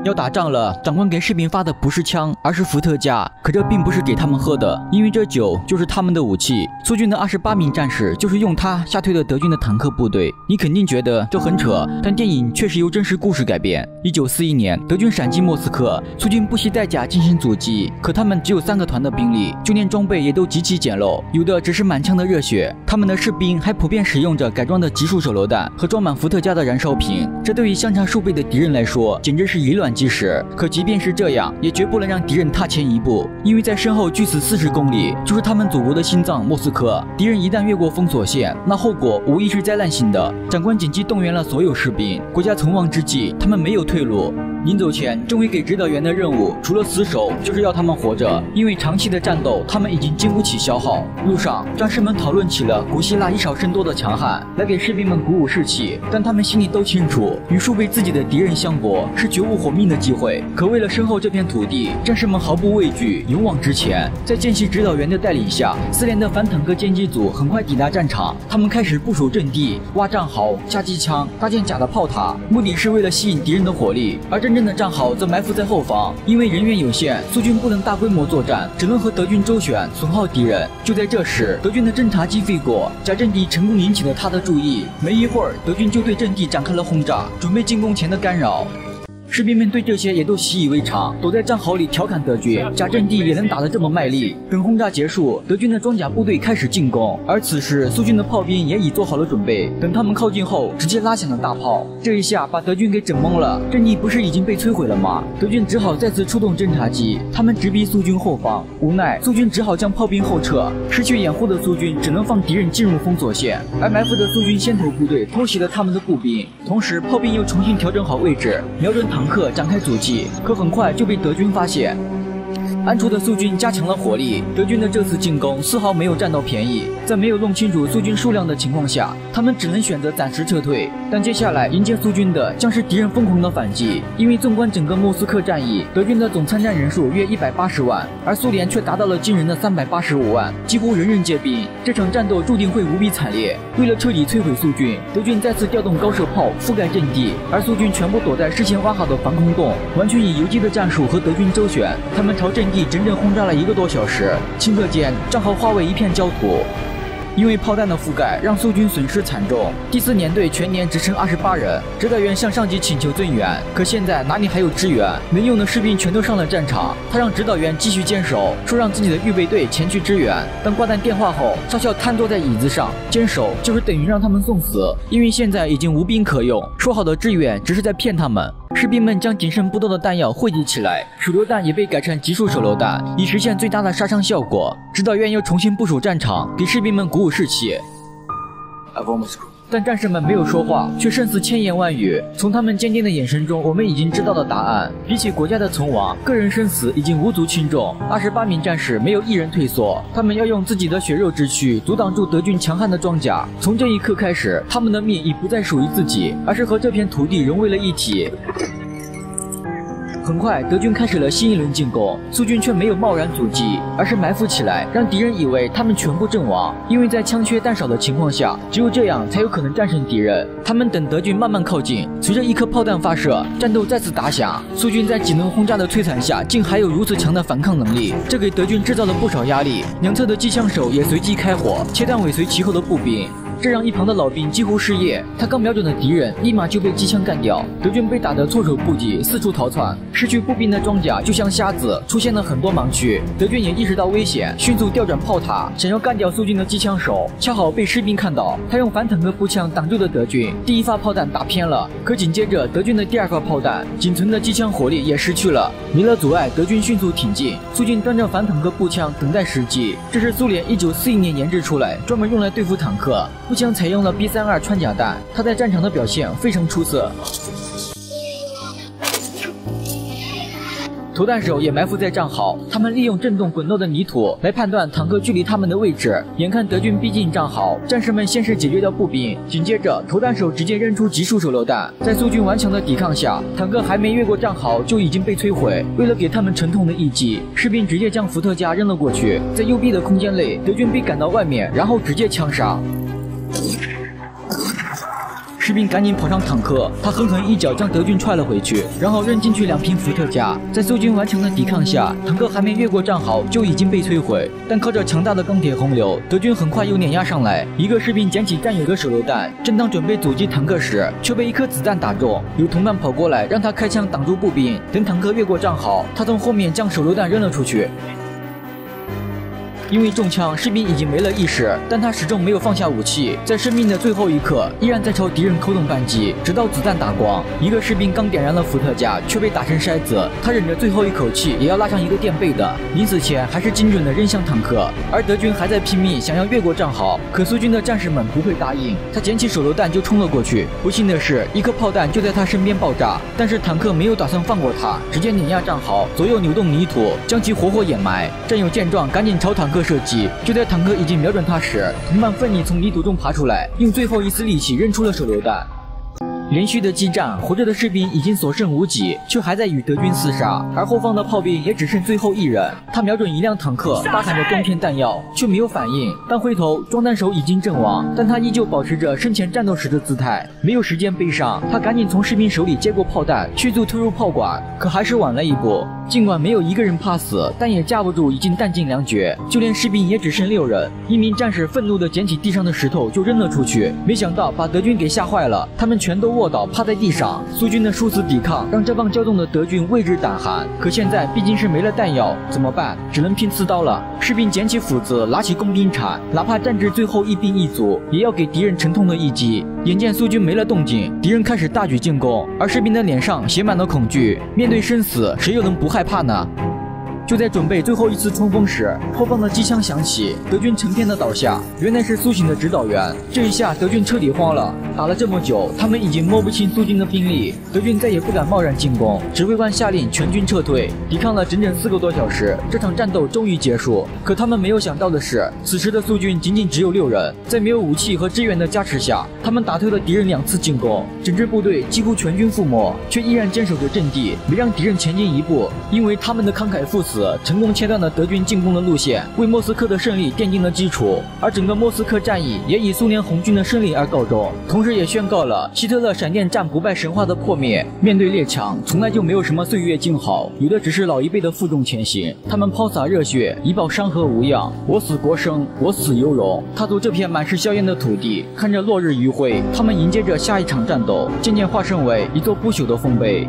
要打仗了，长官给士兵发的不是枪，而是伏特加。可这并不是给他们喝的，因为这酒就是他们的武器。苏军的28名战士就是用它吓退了德军的坦克部队。你肯定觉得这很扯，但电影确实由真实故事改编。1941年，德军闪击莫斯科，苏军不惜代价进行阻击，可他们只有3个团的兵力，就连装备也都极其简陋，有的只是满腔的热血。他们的士兵还普遍使用着改装的集束手榴弹和装满伏特加的燃烧瓶，这对于相差数倍的敌人来说，简直是以卵击石。可即便是这样，也绝不能让敌人踏前一步，因为在身后距此40公里，就是他们祖国的心脏莫斯科。敌人一旦越过封锁线，那后果无疑是灾难性的。长官紧急动员了所有士兵，国家存亡之际，他们没有退路。临走前，政委给指导员的任务，除了死守，就是要他们活着。因为长期的战斗，他们已经经不起消耗。路上，战士们讨论起了古希腊以少胜多的强悍，来给士兵们鼓舞士气。但他们心里都清楚，与数倍自己的敌人相搏，是绝无活命的机会。可为了身后这片土地，战士们毫不畏惧，勇往直前。在见习指导员的带领下，4连的反坦克歼击组很快抵达战场。他们开始部署阵地，挖战壕，下机枪，搭建假的炮塔，目的是为了吸引敌人的火力。而真正的战壕则埋伏在后方，因为人员有限，苏军不能大规模作战，只能和德军周旋，损耗敌人。就在这时，德军的侦察机飞过，假阵地成功引起了他的注意。没一会儿，德军就对阵地展开了轰炸，准备进攻前的干扰。士兵们对这些也都习以为常，躲在战壕里调侃德军，假阵地也能打得这么卖力。等轰炸结束，德军的装甲部队开始进攻，而此时苏军的炮兵也已做好了准备。等他们靠近后，直接拉响了大炮，这一下把德军给整懵了。阵地不是已经被摧毁了吗？德军只好再次出动侦察机，他们直逼苏军后方。无奈苏军只好将炮兵后撤，失去掩护的苏军只能放敌人进入封锁线，而埋伏的苏军先头部队偷袭了他们的步兵，同时炮兵又重新调整好位置，瞄准坦克展开阻击，可很快就被德军发现。安出的苏军加强了火力，德军的这次进攻丝毫没有占到便宜。在没有弄清楚苏军数量的情况下，他们只能选择暂时撤退。但接下来迎接苏军的将是敌人疯狂的反击，因为纵观整个莫斯科战役，德军的总参战人数约180万，而苏联却达到了惊人的385万，几乎人人皆兵。这场战斗注定会无比惨烈。为了彻底摧毁苏军，德军再次调动高射炮覆盖阵地，而苏军全部躲在事先挖好的防空洞，完全以游击的战术和德军周旋。他们朝阵地整整轰炸了1个多小时，顷刻间战壕化为一片焦土。因为炮弹的覆盖，让苏军损失惨重。第4联队全年只剩28人。指导员向上级请求增援，可现在哪里还有支援？能用的士兵全都上了战场。他让指导员继续坚守，说让自己的预备队前去支援。当挂断电话后，少校瘫坐在椅子上，坚守就是等于让他们送死，因为现在已经无兵可用。说好的支援只是在骗他们。士兵们将仅剩不多的弹药汇集起来，手榴弹也被改成集束手榴弹，以实现最大的杀伤效果。指导员又重新部署战场，给士兵们鼓舞士气。但战士们没有说话，却胜似千言万语。从他们坚定的眼神中，我们已经知道了答案。比起国家的存亡，个人生死已经无足轻重。28名战士没有一人退缩，他们要用自己的血肉之躯阻挡住德军强悍的装甲。从这一刻开始，他们的命已不再属于自己，而是和这片土地融为了一体。很快，德军开始了新一轮进攻，苏军却没有贸然阻击，而是埋伏起来，让敌人以为他们全部阵亡。因为在枪缺弹少的情况下，只有这样才有可能战胜敌人。他们等德军慢慢靠近，随着一颗炮弹发射，战斗再次打响。苏军在几轮轰炸的摧残下，竟还有如此强的反抗能力，这给德军制造了不少压力。两侧的机枪手也随即开火，切断尾随其后的步兵。这让一旁的老兵几乎失业，他刚瞄准的敌人立马就被机枪干掉。德军被打得措手不及，四处逃窜。失去步兵的装甲就像瞎子，出现了很多盲区。德军也意识到危险，迅速调转炮塔，想要干掉苏军的机枪手。恰好被士兵看到，他用反坦克步枪挡住了德军。第一发炮弹打偏了，可紧接着德军的第二发炮弹，仅存的机枪火力也失去了。没了阻碍，德军迅速挺进。苏军端着反坦克步枪等待时机。这是苏联1941年研制出来，专门用来对付坦克。步枪采用了 B32穿甲弹，它在战场的表现非常出色。投弹手也埋伏在战壕，他们利用震动滚落的泥土来判断坦克距离他们的位置。眼看德军逼近战壕，战士们先是解决掉步兵，紧接着投弹手直接扔出集束手榴弹。在苏军顽强的抵抗下，坦克还没越过战壕就已经被摧毁。为了给他们沉痛的一击，士兵直接将伏特加扔了过去。在幽闭的空间内，德军被赶到外面，然后直接枪杀。士兵赶紧跑上坦克，他狠狠一脚将德军踹了回去，然后扔进去2瓶伏特加。在苏军顽强的抵抗下，坦克还没越过战壕就已经被摧毁。但靠着强大的钢铁洪流，德军很快又碾压上来。一个士兵捡起战友的手榴弹，正当准备阻击坦克时，却被一颗子弹打中。有同伴跑过来，让他开枪挡住步兵。等坦克越过战壕，他从后面将手榴弹扔了出去。因为中枪，士兵已经没了意识，但他始终没有放下武器，在生命的最后一刻，依然在朝敌人扣动扳机，直到子弹打光。一个士兵刚点燃了伏特加，却被打成筛子，他忍着最后一口气，也要拉上一个垫背的，临死前还是精准的扔向坦克。而德军还在拼命想要越过战壕，可苏军的战士们不会答应，他捡起手榴弹就冲了过去。不幸的是，一颗炮弹就在他身边爆炸，但是坦克没有打算放过他，直接碾压战壕，左右扭动泥土，将其活活掩埋。战友见状，赶紧朝坦克射击，就在坦克已经瞄准他时，同伴奋力从泥土中爬出来，用最后一丝力气扔出了手榴弹。连续的激战，活着的士兵已经所剩无几，却还在与德军厮杀，而后方的炮兵也只剩最后一人。他瞄准一辆坦克，大喊着装填弹药，却没有反应。但回头，装弹手已经阵亡，但他依旧保持着生前战斗时的姿态，没有时间悲伤。他赶紧从士兵手里接过炮弹，迅速推入炮管，可还是晚了一步。尽管没有一个人怕死，但也架不住已经弹尽粮绝，就连士兵也只剩6人。一名战士愤怒地捡起地上的石头就扔了出去，没想到把德军给吓坏了，他们全都卧倒趴在地上。苏军的殊死抵抗让这帮骄纵的德军为之胆寒，可现在毕竟是没了弹药，怎么办？只能拼刺刀了。士兵捡起斧子，拿起工兵铲，哪怕战至最后一兵一卒，也要给敌人沉痛的一击。眼见苏军没了动静，敌人开始大举进攻，而士兵的脸上写满了恐惧。面对生死，谁又能不害怕呢？就在准备最后一次冲锋时，后方的机枪响起，德军成片的倒下。原来是苏醒的指导员。这一下德军彻底慌了，打了这么久，他们已经摸不清苏军的兵力，德军再也不敢贸然进攻。指挥官下令全军撤退，抵抗了整整4个多小时，这场战斗终于结束。可他们没有想到的是，此时的苏军仅仅只有6人，在没有武器和支援的加持下，他们打退了敌人2次进攻，整支部队几乎全军覆没，却依然坚守着阵地，没让敌人前进一步。因为他们的慷慨赴死，成功切断了德军进攻的路线，为莫斯科的胜利奠定了基础。而整个莫斯科战役也以苏联红军的胜利而告终，同时也宣告了希特勒闪电战不败神话的破灭。面对列强，从来就没有什么岁月静好，有的只是老一辈的负重前行。他们抛洒热血，以保山河无恙。我死国生，我死犹荣。踏足这片满是硝烟的土地，看着落日余晖，他们迎接着下一场战斗，渐渐化身为一座不朽的丰碑。